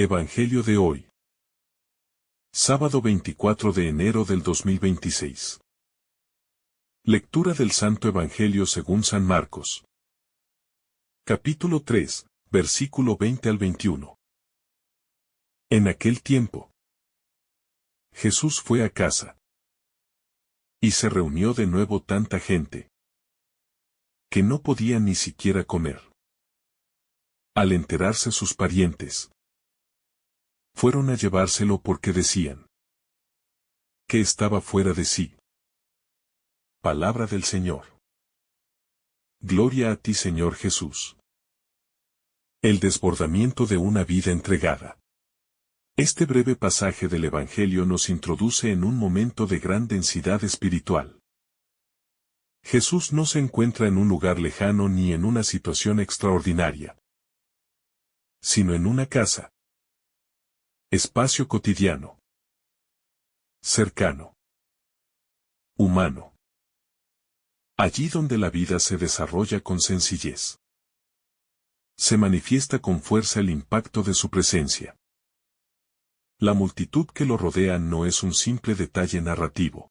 Evangelio de hoy. Sábado 24 de enero del 2026. Lectura del Santo Evangelio según San Marcos. Capítulo 3, versículo 20 al 21. En aquel tiempo, Jesús fue a casa. Y se reunió de nuevo tanta gente, que no podían ni siquiera comer. Al enterarse sus parientes, fueron a llevárselo porque decían que estaba fuera de sí. Palabra del Señor. Gloria a ti, Señor Jesús. El desbordamiento de una vida entregada. Este breve pasaje del Evangelio nos introduce en un momento de gran densidad espiritual. Jesús no se encuentra en un lugar lejano ni en una situación extraordinaria, sino en una casa. Espacio cotidiano. Cercano. Humano. Allí donde la vida se desarrolla con sencillez. Se manifiesta con fuerza el impacto de su presencia. La multitud que lo rodea no es un simple detalle narrativo.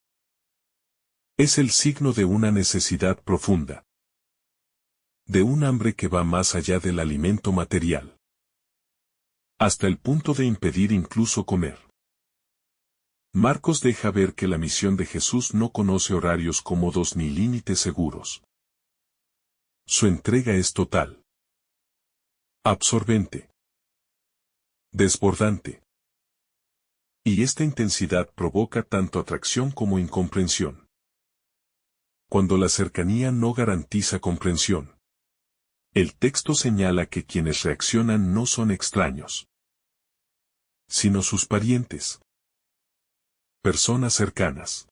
Es el signo de una necesidad profunda. De un hambre que va más allá del alimento material. Hasta el punto de impedir incluso comer. Marcos deja ver que la misión de Jesús no conoce horarios cómodos ni límites seguros. Su entrega es total. Absorbente. Desbordante. Y esta intensidad provoca tanto atracción como incomprensión. Cuando la cercanía no garantiza comprensión. El texto señala que quienes reaccionan no son extraños, sino sus parientes. Personas cercanas.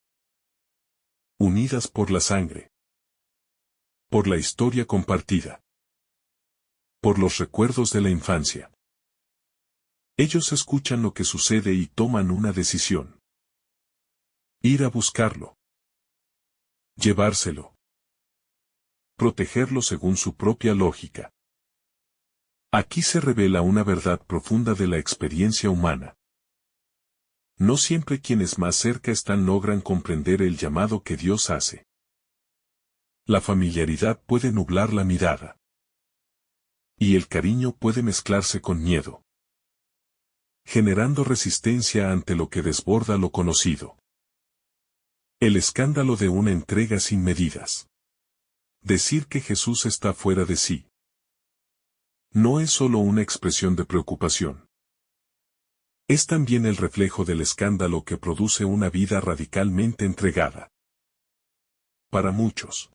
Unidas por la sangre. Por la historia compartida. Por los recuerdos de la infancia. Ellos escuchan lo que sucede y toman una decisión. Ir a buscarlo. Llevárselo. Protegerlo según su propia lógica. Aquí se revela una verdad profunda de la experiencia humana. No siempre quienes más cerca están logran comprender el llamado que Dios hace. La familiaridad puede nublar la mirada. Y el cariño puede mezclarse con miedo. Generando resistencia ante lo que desborda lo conocido. El escándalo de una entrega sin medidas. Decir que Jesús está fuera de sí. No es solo una expresión de preocupación. Es también el reflejo del escándalo que produce una vida radicalmente entregada. Para muchos,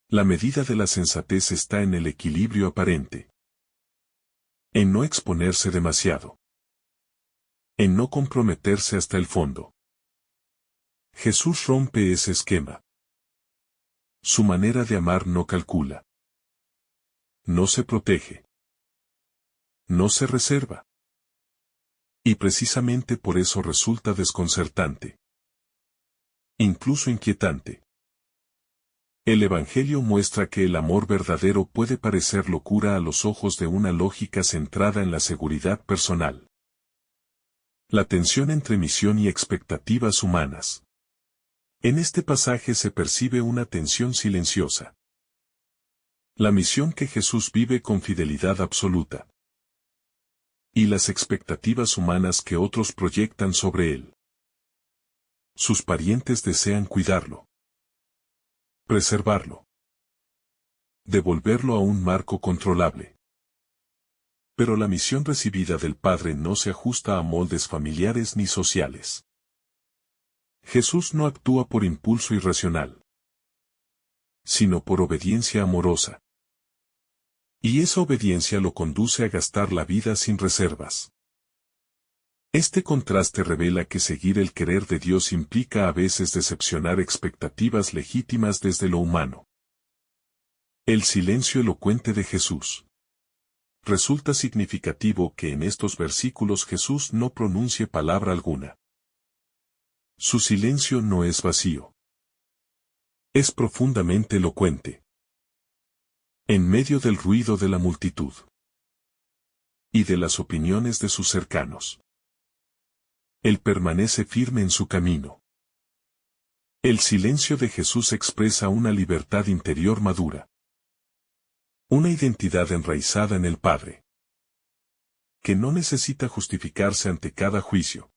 la medida de la sensatez está en el equilibrio aparente. En no exponerse demasiado. En no comprometerse hasta el fondo. Jesús rompe ese esquema. Su manera de amar no calcula. No se protege. No se reserva. Y precisamente por eso resulta desconcertante. Incluso inquietante. El Evangelio muestra que el amor verdadero puede parecer locura a los ojos de una lógica centrada en la seguridad personal. La tensión entre misión y expectativas humanas. En este pasaje se percibe una tensión silenciosa. La misión que Jesús vive con fidelidad absoluta. Y las expectativas humanas que otros proyectan sobre él. Sus parientes desean cuidarlo. Preservarlo. Devolverlo a un marco controlable. Pero la misión recibida del Padre no se ajusta a moldes familiares ni sociales. Jesús no actúa por impulso irracional, sino por obediencia amorosa. Y esa obediencia lo conduce a gastar la vida sin reservas. Este contraste revela que seguir el querer de Dios implica a veces decepcionar expectativas legítimas desde lo humano. El silencio elocuente de Jesús. Resulta significativo que en estos versículos Jesús no pronuncie palabra alguna. Su silencio no es vacío. Es profundamente elocuente. En medio del ruido de la multitud. y de las opiniones de sus cercanos. Él permanece firme en su camino. El silencio de Jesús expresa una libertad interior madura. Una identidad enraizada en el Padre, que no necesita justificarse ante cada juicio.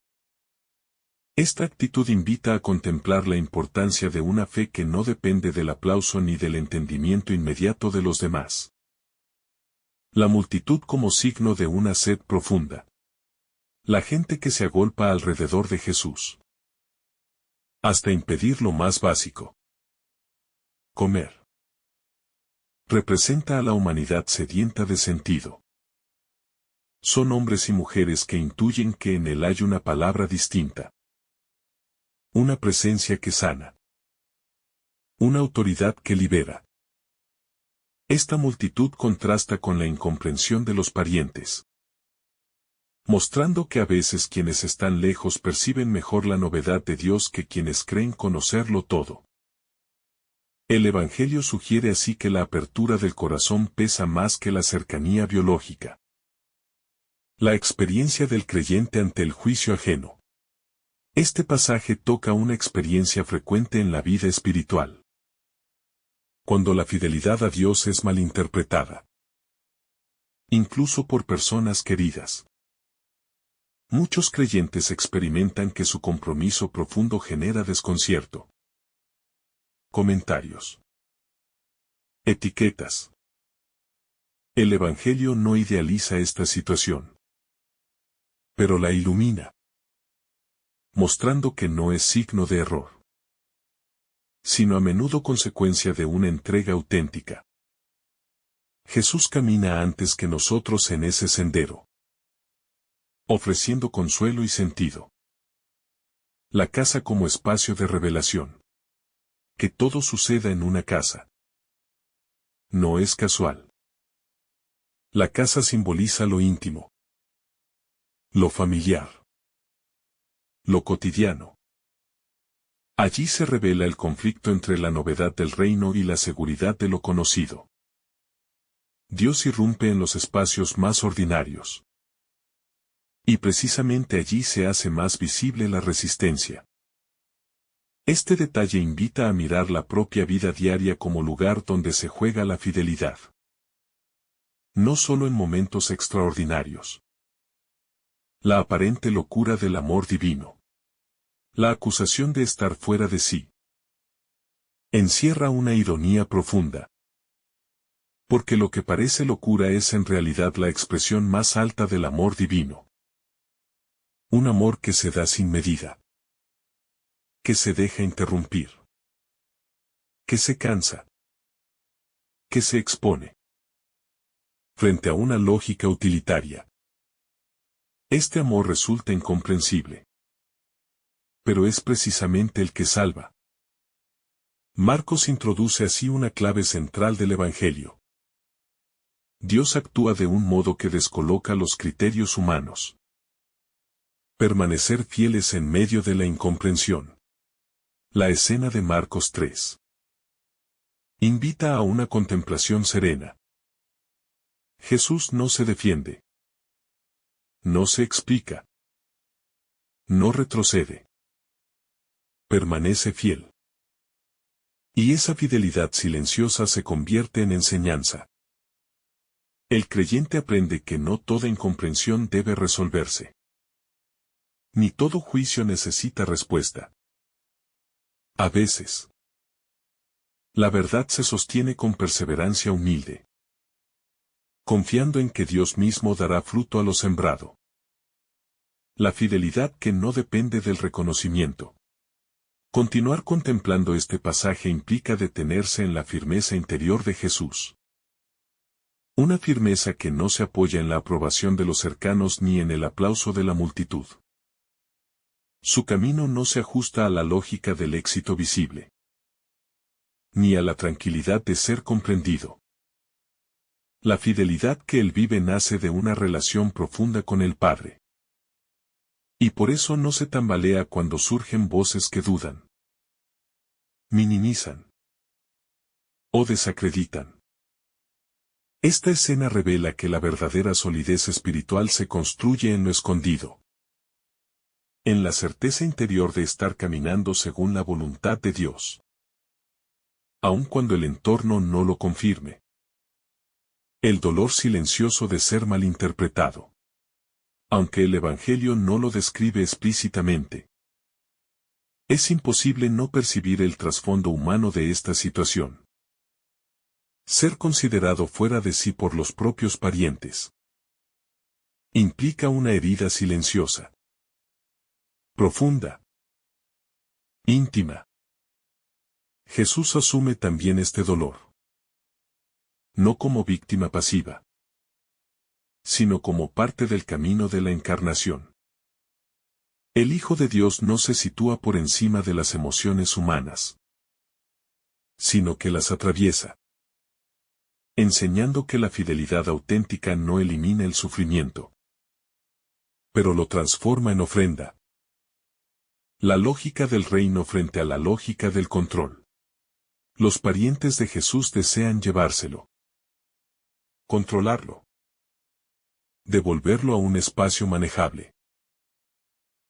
Esta actitud invita a contemplar la importancia de una fe que no depende del aplauso ni del entendimiento inmediato de los demás. La multitud como signo de una sed profunda. La gente que se agolpa alrededor de Jesús, hasta impedir lo más básico: comer. Representa a la humanidad sedienta de sentido. Son hombres y mujeres que intuyen que en él hay una palabra distinta. Una presencia que sana. Una autoridad que libera. Esta multitud contrasta con la incomprensión de los parientes, mostrando que a veces quienes están lejos perciben mejor la novedad de Dios que quienes creen conocerlo todo. El Evangelio sugiere así que la apertura del corazón pesa más que la cercanía biológica. La experiencia del creyente ante el juicio ajeno. Este pasaje toca una experiencia frecuente en la vida espiritual. Cuando la fidelidad a Dios es malinterpretada, incluso por personas queridas. Muchos creyentes experimentan que su compromiso profundo genera desconcierto. Comentarios. Etiquetas. El Evangelio no idealiza esta situación, pero la ilumina, mostrando que no es signo de error, sino a menudo consecuencia de una entrega auténtica. Jesús camina antes que nosotros en ese sendero, ofreciendo consuelo y sentido. La casa como espacio de revelación. Que todo suceda en una casa no es casual. La casa simboliza lo íntimo, lo familiar, lo cotidiano. Allí se revela el conflicto entre la novedad del reino y la seguridad de lo conocido. Dios irrumpe en los espacios más ordinarios. Y precisamente allí se hace más visible la resistencia. Este detalle invita a mirar la propia vida diaria como lugar donde se juega la fidelidad. No solo en momentos extraordinarios. La aparente locura del amor divino. La acusación de estar fuera de sí. Encierra una ironía profunda. Porque lo que parece locura es en realidad la expresión más alta del amor divino. Un amor que se da sin medida. Que se deja interrumpir. Que se cansa. Que se expone. Frente a una lógica utilitaria. Este amor resulta incomprensible. Pero es precisamente el que salva. Marcos introduce así una clave central del Evangelio. Dios actúa de un modo que descoloca los criterios humanos. Permanecer fieles en medio de la incomprensión. La escena de Marcos 3. Invita a una contemplación serena. Jesús no se defiende. No se explica. No retrocede. Permanece fiel. Y esa fidelidad silenciosa se convierte en enseñanza. El creyente aprende que no toda incomprensión debe resolverse. Ni todo juicio necesita respuesta. A veces, la verdad se sostiene con perseverancia humilde, confiando en que Dios mismo dará fruto a lo sembrado. La fidelidad que no depende del reconocimiento. Continuar contemplando este pasaje implica detenerse en la firmeza interior de Jesús. Una firmeza que no se apoya en la aprobación de los cercanos ni en el aplauso de la multitud. Su camino no se ajusta a la lógica del éxito visible, ni a la tranquilidad de ser comprendido. La fidelidad que él vive nace de una relación profunda con el Padre. Y por eso no se tambalea cuando surgen voces que dudan, minimizan o desacreditan. Esta escena revela que la verdadera solidez espiritual se construye en lo escondido, en la certeza interior de estar caminando según la voluntad de Dios, aun cuando el entorno no lo confirme. El dolor silencioso de ser malinterpretado, aunque el Evangelio no lo describe explícitamente. Es imposible no percibir el trasfondo humano de esta situación. Ser considerado fuera de sí por los propios parientes implica una herida silenciosa, profunda, íntima. Jesús asume también este dolor, no como víctima pasiva, sino como parte del camino de la encarnación. El Hijo de Dios no se sitúa por encima de las emociones humanas, sino que las atraviesa, enseñando que la fidelidad auténtica no elimina el sufrimiento, pero lo transforma en ofrenda. La lógica del reino frente a la lógica del control. Los parientes de Jesús desean llevárselo, controlarlo, devolverlo a un espacio manejable.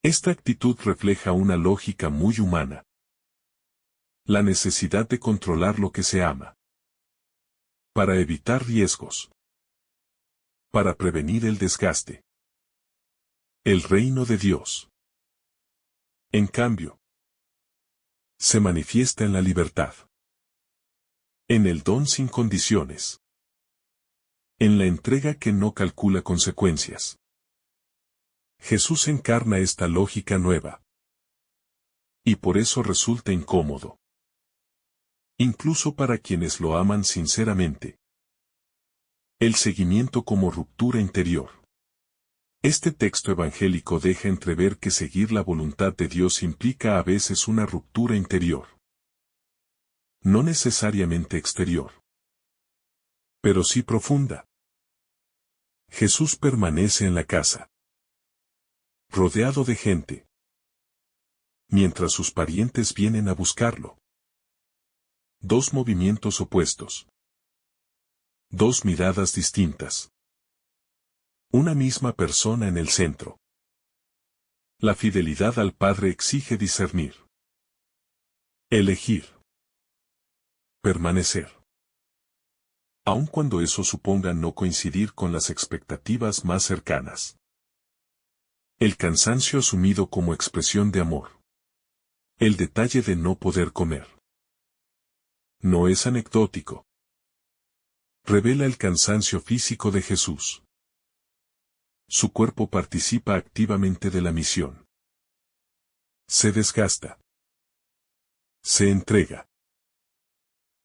Esta actitud refleja una lógica muy humana. La necesidad de controlar lo que se ama, para evitar riesgos, para prevenir el desgaste. El reino de Dios, en cambio, se manifiesta en la libertad, en el don sin condiciones, en la entrega que no calcula consecuencias. Jesús encarna esta lógica nueva, y por eso resulta incómodo, incluso para quienes lo aman sinceramente. El seguimiento como ruptura interior. Este texto evangélico deja entrever que seguir la voluntad de Dios implica a veces una ruptura interior, no necesariamente exterior, pero sí profunda. Jesús permanece en la casa, rodeado de gente, mientras sus parientes vienen a buscarlo. Dos movimientos opuestos, dos miradas distintas, una misma persona en el centro. La fidelidad al Padre exige discernir, elegir, permanecer, aun cuando eso suponga no coincidir con las expectativas más cercanas. El cansancio asumido como expresión de amor. El detalle de no poder comer. No es anecdótico. Revela el cansancio físico de Jesús. Su cuerpo participa activamente de la misión. Se desgasta. Se entrega.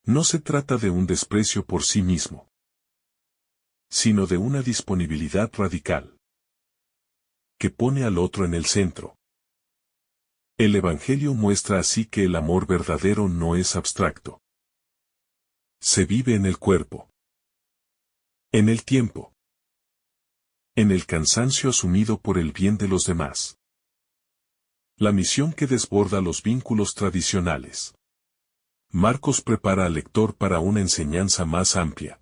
No se trata de un desprecio por sí mismo, sino de una disponibilidad radical, que pone al otro en el centro. El Evangelio muestra así que el amor verdadero no es abstracto. Se vive en el cuerpo, en el tiempo, en el cansancio asumido por el bien de los demás. La misión que desborda los vínculos tradicionales. Marcos prepara al lector para una enseñanza más amplia.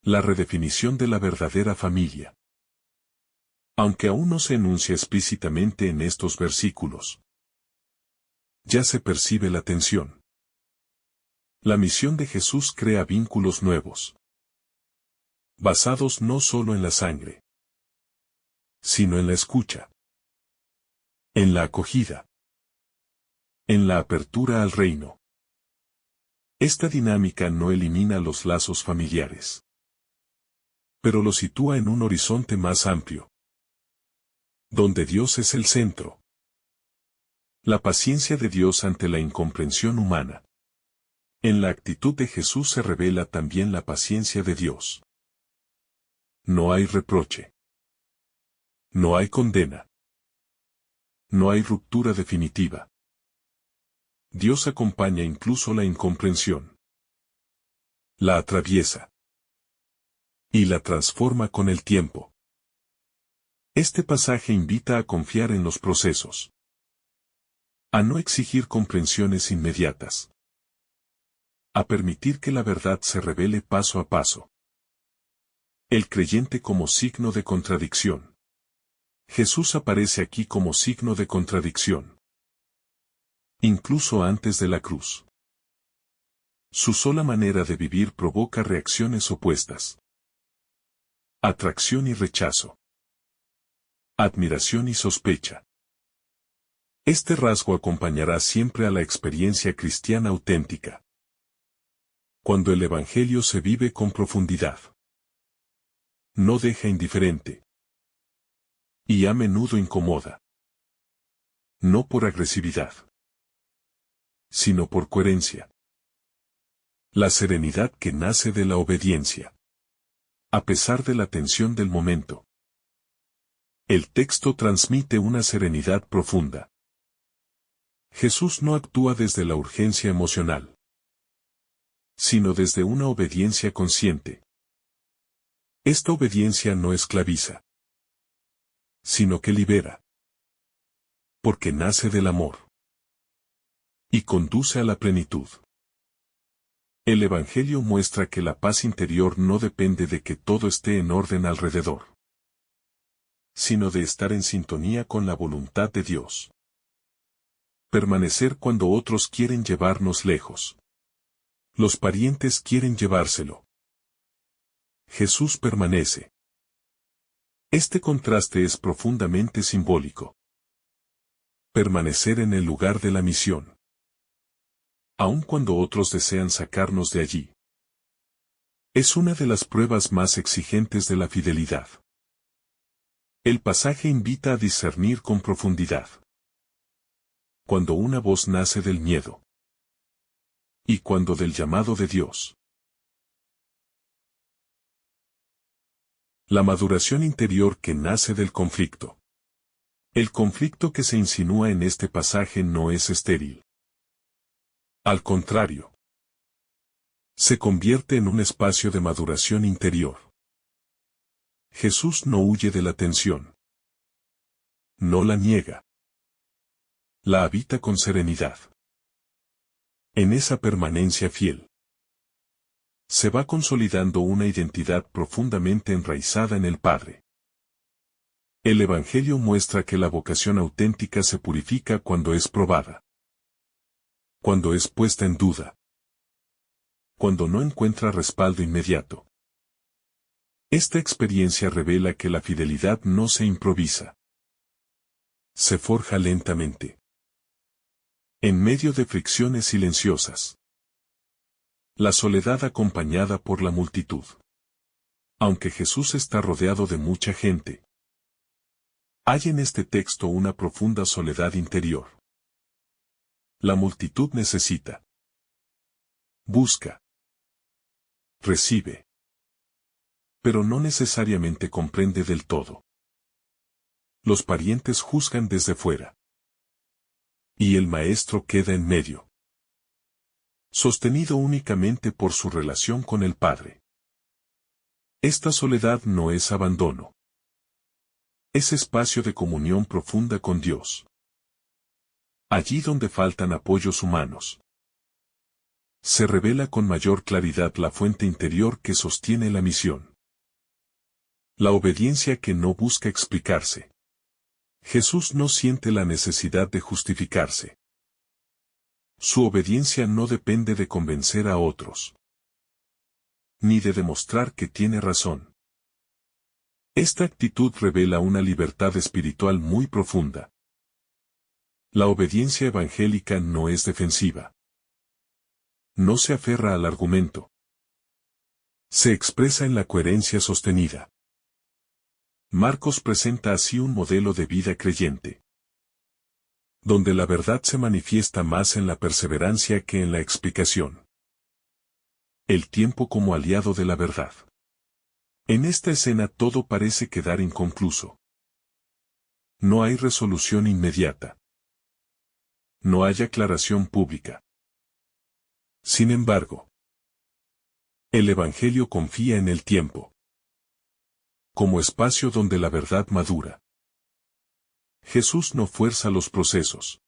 La redefinición de la verdadera familia. Aunque aún no se enuncia explícitamente en estos versículos, ya se percibe la tensión. La misión de Jesús crea vínculos nuevos, basados no solo en la sangre, sino en la escucha, en la acogida, en la apertura al reino. Esta dinámica no elimina los lazos familiares, pero los sitúa en un horizonte más amplio, donde Dios es el centro. La paciencia de Dios ante la incomprensión humana. En la actitud de Jesús se revela también la paciencia de Dios. No hay reproche. No hay condena. No hay ruptura definitiva. Dios acompaña incluso la incomprensión. La atraviesa. Y la transforma con el tiempo. Este pasaje invita a confiar en los procesos. A no exigir comprensiones inmediatas. A permitir que la verdad se revele paso a paso. El creyente como signo de contradicción. Jesús aparece aquí como signo de contradicción. Incluso antes de la cruz. Su sola manera de vivir provoca reacciones opuestas. Atracción y rechazo. Admiración y sospecha. Este rasgo acompañará siempre a la experiencia cristiana auténtica. Cuando el Evangelio se vive con profundidad. No deja indiferente. Y a menudo incomoda. No por agresividad, sino por coherencia. La serenidad que nace de la obediencia. A pesar de la tensión del momento. El texto transmite una serenidad profunda. Jesús no actúa desde la urgencia emocional, sino desde una obediencia consciente. Esta obediencia no esclaviza, sino que libera. Porque nace del amor. Y conduce a la plenitud. El Evangelio muestra que la paz interior no depende de que todo esté en orden alrededor, sino de estar en sintonía con la voluntad de Dios. Permanecer cuando otros quieren llevarnos lejos. Los parientes quieren llevárselo. Jesús permanece. Este contraste es profundamente simbólico. Permanecer en el lugar de la misión. Aun cuando otros desean sacarnos de allí. Es una de las pruebas más exigentes de la fidelidad. El pasaje invita a discernir con profundidad. Cuando una voz nace del miedo. Y cuando del llamado de Dios. La maduración interior que nace del conflicto. El conflicto que se insinúa en este pasaje no es estéril. Al contrario. Se convierte en un espacio de maduración interior. Jesús no huye de la tensión. No la niega. La habita con serenidad. En esa permanencia fiel. Se va consolidando una identidad profundamente enraizada en el Padre. El Evangelio muestra que la vocación auténtica se purifica cuando es probada. Cuando es puesta en duda. Cuando no encuentra respaldo inmediato. Esta experiencia revela que la fidelidad no se improvisa. Se forja lentamente. En medio de fricciones silenciosas. La soledad acompañada por la multitud. Aunque Jesús está rodeado de mucha gente. Hay en este texto una profunda soledad interior. La multitud necesita. Busca. Recibe. Pero no necesariamente comprende del todo. Los parientes juzgan desde fuera. Y el maestro queda en medio. Sostenido únicamente por su relación con el Padre. Esta soledad no es abandono. Es espacio de comunión profunda con Dios. Allí donde faltan apoyos humanos. Se revela con mayor claridad la fuente interior que sostiene la misión. La obediencia que no busca explicarse. Jesús no siente la necesidad de justificarse. Su obediencia no depende de convencer a otros. Ni de demostrar que tiene razón. Esta actitud revela una libertad espiritual muy profunda. La obediencia evangélica no es defensiva. No se aferra al argumento. Se expresa en la coherencia sostenida. Marcos presenta así un modelo de vida creyente. Donde la verdad se manifiesta más en la perseverancia que en la explicación. El tiempo como aliado de la verdad. En esta escena todo parece quedar inconcluso. No hay resolución inmediata. No hay aclaración pública. Sin embargo, el Evangelio confía en el tiempo. Como espacio donde la verdad madura. Jesús no fuerza los procesos.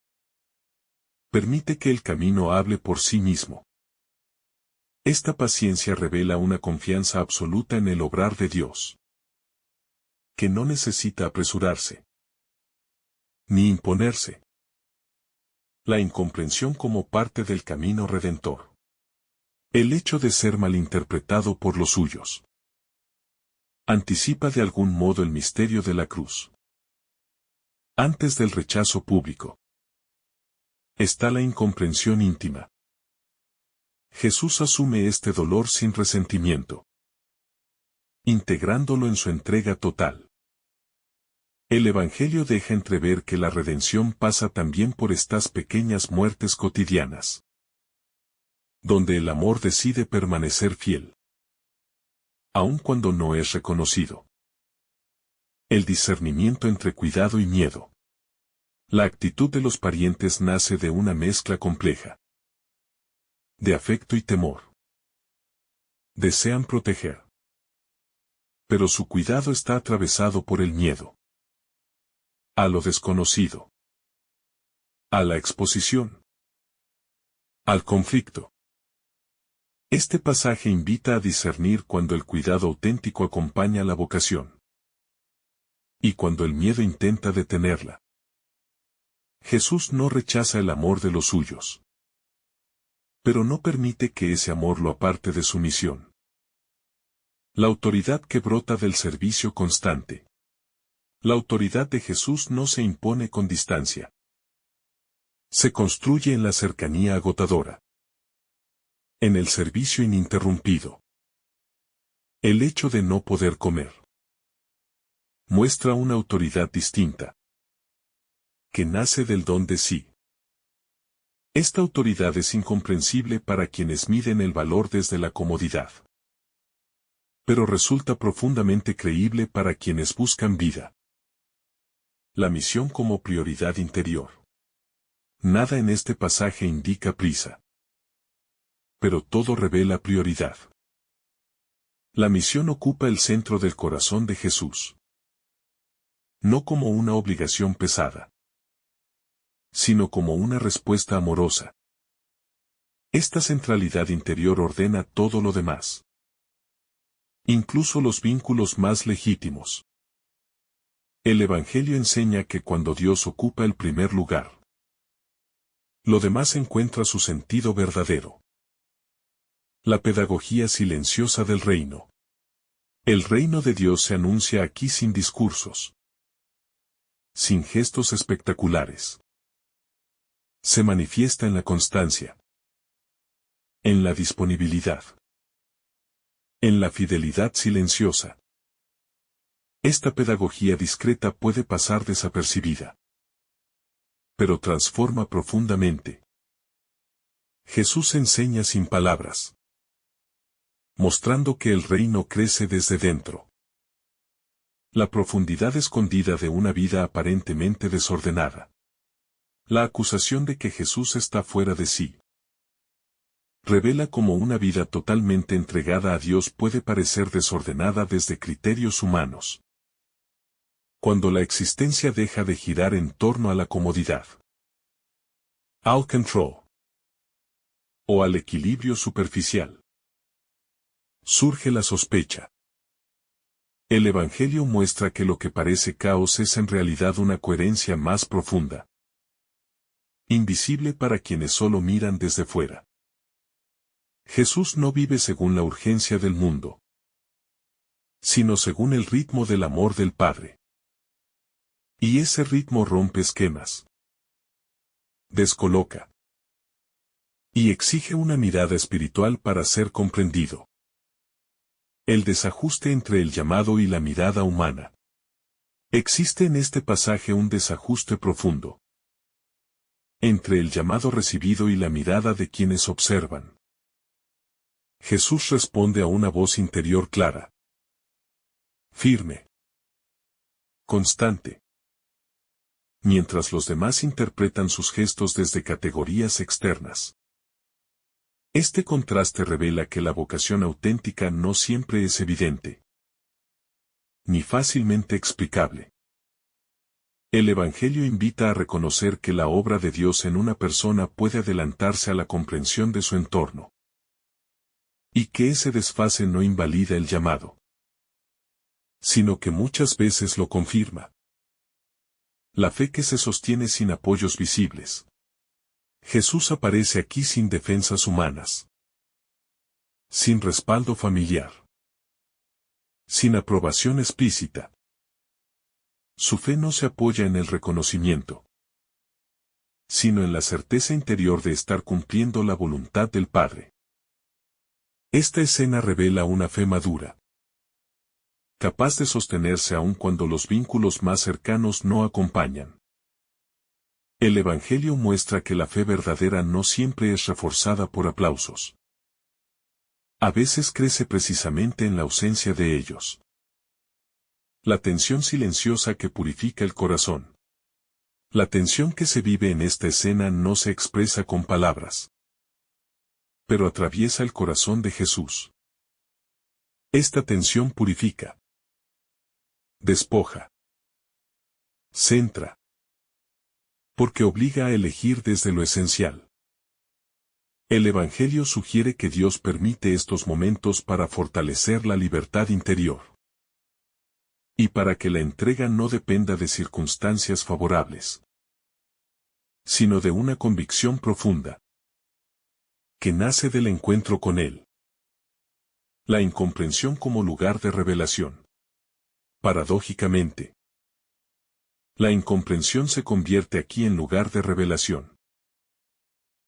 Permite que el camino hable por sí mismo. Esta paciencia revela una confianza absoluta en el obrar de Dios, que no necesita apresurarse, ni imponerse. La incomprensión como parte del camino redentor. El hecho de ser malinterpretado por los suyos anticipa de algún modo el misterio de la cruz. Antes del rechazo público está la incomprensión íntima. Jesús asume este dolor sin resentimiento, integrándolo en su entrega total. El Evangelio deja entrever que la redención pasa también por estas pequeñas muertes cotidianas, donde el amor decide permanecer fiel, aun cuando no es reconocido. El discernimiento entre cuidado y miedo. La actitud de los parientes nace de una mezcla compleja de afecto y temor. Desean proteger, pero su cuidado está atravesado por el miedo a lo desconocido, a la exposición, al conflicto. Este pasaje invita a discernir cuando el cuidado auténtico acompaña la vocación y cuando el miedo intenta detenerla. Jesús no rechaza el amor de los suyos, pero no permite que ese amor lo aparte de su misión. La autoridad que brota del servicio constante. La autoridad de Jesús no se impone con distancia. Se construye en la cercanía agotadora, en el servicio ininterrumpido. El hecho de no poder comer muestra una autoridad distinta, que nace del don de sí. Esta autoridad es incomprensible para quienes miden el valor desde la comodidad, pero resulta profundamente creíble para quienes buscan vida. La misión como prioridad interior. Nada en este pasaje indica prisa, pero todo revela prioridad. La misión ocupa el centro del corazón de Jesús, no como una obligación pesada, sino como una respuesta amorosa. Esta centralidad interior ordena todo lo demás, incluso los vínculos más legítimos. El Evangelio enseña que cuando Dios ocupa el primer lugar, lo demás encuentra su sentido verdadero. La pedagogía silenciosa del reino. El reino de Dios se anuncia aquí sin discursos, sin gestos espectaculares. Se manifiesta en la constancia, en la disponibilidad, en la fidelidad silenciosa. Esta pedagogía discreta puede pasar desapercibida, pero transforma profundamente. Jesús enseña sin palabras, mostrando que el reino crece desde dentro. La profundidad escondida de una vida aparentemente desordenada. La acusación de que Jesús está fuera de sí revela cómo una vida totalmente entregada a Dios puede parecer desordenada desde criterios humanos. Cuando la existencia deja de girar en torno a la comodidad, al control, o al equilibrio superficial, surge la sospecha. El Evangelio muestra que lo que parece caos es en realidad una coherencia más profunda, invisible para quienes solo miran desde fuera. Jesús no vive según la urgencia del mundo, sino según el ritmo del amor del Padre. Y ese ritmo rompe esquemas, descoloca, y exige una mirada espiritual para ser comprendido. El desajuste entre el llamado y la mirada humana. Existe en este pasaje un desajuste profundo entre el llamado recibido y la mirada de quienes observan. Jesús responde a una voz interior clara, firme, constante, mientras los demás interpretan sus gestos desde categorías externas. Este contraste revela que la vocación auténtica no siempre es evidente, ni fácilmente explicable. El Evangelio invita a reconocer que la obra de Dios en una persona puede adelantarse a la comprensión de su entorno. Y que ese desfase no invalida el llamado, sino que muchas veces lo confirma. La fe que se sostiene sin apoyos visibles. Jesús aparece aquí sin defensas humanas, sin respaldo familiar, sin aprobación explícita. Su fe no se apoya en el reconocimiento, sino en la certeza interior de estar cumpliendo la voluntad del Padre. Esta escena revela una fe madura, capaz de sostenerse aun cuando los vínculos más cercanos no acompañan. El Evangelio muestra que la fe verdadera no siempre es reforzada por aplausos. A veces crece precisamente en la ausencia de ellos. La tensión silenciosa que purifica el corazón. La tensión que se vive en esta escena no se expresa con palabras, pero atraviesa el corazón de Jesús. Esta tensión purifica, despoja, centra, porque obliga a elegir desde lo esencial. El Evangelio sugiere que Dios permite estos momentos para fortalecer la libertad interior, y para que la entrega no dependa de circunstancias favorables, sino de una convicción profunda, que nace del encuentro con Él. La incomprensión como lugar de revelación. Paradójicamente, la incomprensión se convierte aquí en lugar de revelación.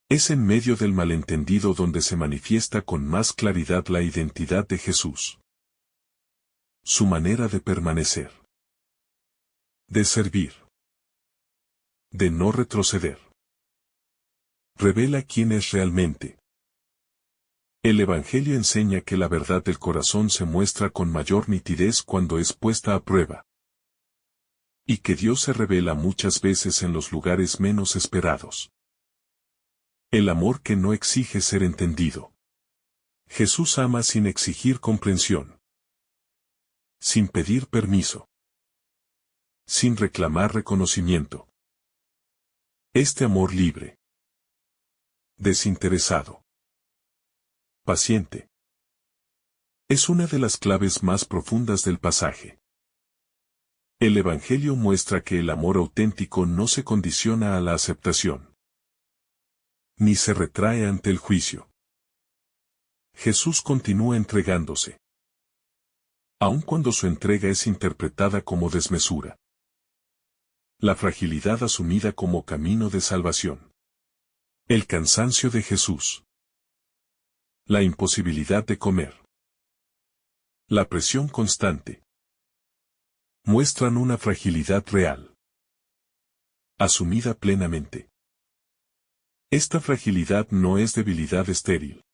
Es en medio del malentendido donde se manifiesta con más claridad la identidad de Jesús. Su manera de permanecer, de servir, de no retroceder. Revela quién es realmente. El Evangelio enseña que la verdad del corazón se muestra con mayor nitidez cuando es puesta a prueba, y que Dios se revela muchas veces en los lugares menos esperados. El amor que no exige ser entendido. Jesús ama sin exigir comprensión, sin pedir permiso, sin reclamar reconocimiento. Este amor libre, desinteresado, paciente, es una de las claves más profundas del pasaje. El Evangelio muestra que el amor auténtico no se condiciona a la aceptación, ni se retrae ante el juicio. Jesús continúa entregándose, aun cuando su entrega es interpretada como desmesura. La fragilidad asumida como camino de salvación. El cansancio de Jesús. La imposibilidad de comer. La presión constante. Muestran una fragilidad real, asumida plenamente. Esta fragilidad no es debilidad estéril,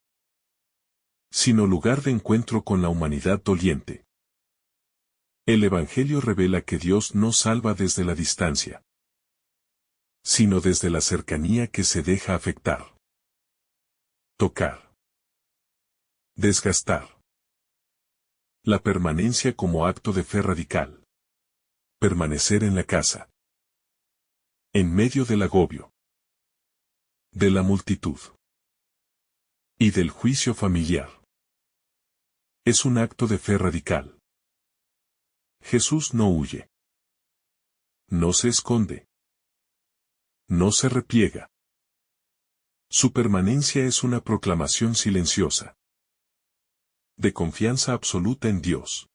sino lugar de encuentro con la humanidad doliente. El Evangelio revela que Dios no salva desde la distancia, sino desde la cercanía que se deja afectar, tocar, desgastar. La permanencia como acto de fe radical. Permanecer en la casa, en medio del agobio, de la multitud y del juicio familiar. Es un acto de fe radical. Jesús no huye, no se esconde, no se repliega. Su permanencia es una proclamación silenciosa, de confianza absoluta en Dios.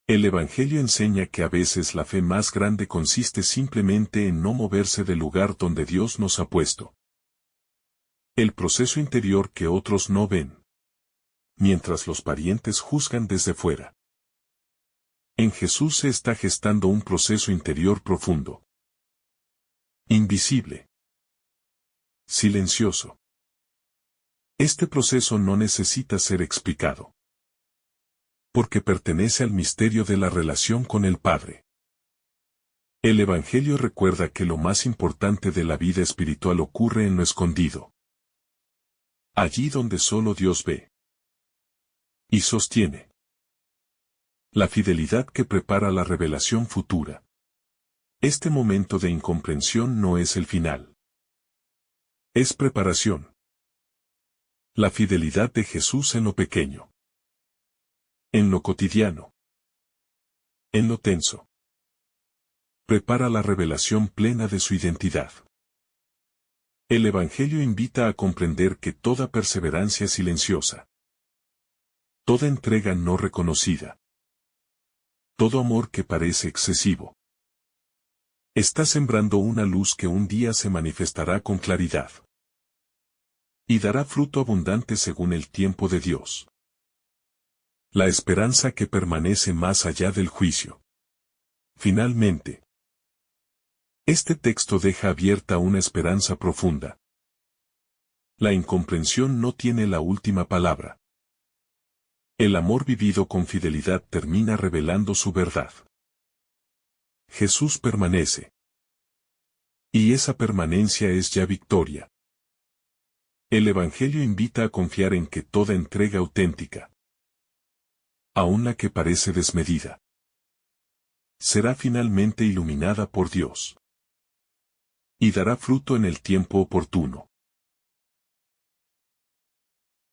El Evangelio enseña que a veces la fe más grande consiste simplemente en no moverse del lugar donde Dios nos ha puesto. El proceso interior que otros no ven, mientras los parientes juzgan desde fuera. En Jesús se está gestando un proceso interior profundo, invisible, silencioso. Este proceso no necesita ser explicado, porque pertenece al misterio de la relación con el Padre. El Evangelio recuerda que lo más importante de la vida espiritual ocurre en lo escondido. Allí donde solo Dios ve y sostiene. La fidelidad que prepara la revelación futura. Este momento de incomprensión no es el final. Es preparación. La fidelidad de Jesús en lo pequeño. En lo cotidiano. En lo tenso. Prepara la revelación plena de su identidad. El Evangelio invita a comprender que toda perseverancia silenciosa, toda entrega no reconocida, todo amor que parece excesivo, está sembrando una luz que un día se manifestará con claridad y dará fruto abundante según el tiempo de Dios. La esperanza que permanece más allá del juicio. Finalmente, este texto deja abierta una esperanza profunda. La incomprensión no tiene la última palabra. El amor vivido con fidelidad termina revelando su verdad. Jesús permanece. Y esa permanencia es ya victoria. El Evangelio invita a confiar en que toda entrega auténtica, aun la que parece desmedida, será finalmente iluminada por Dios y dará fruto en el tiempo oportuno.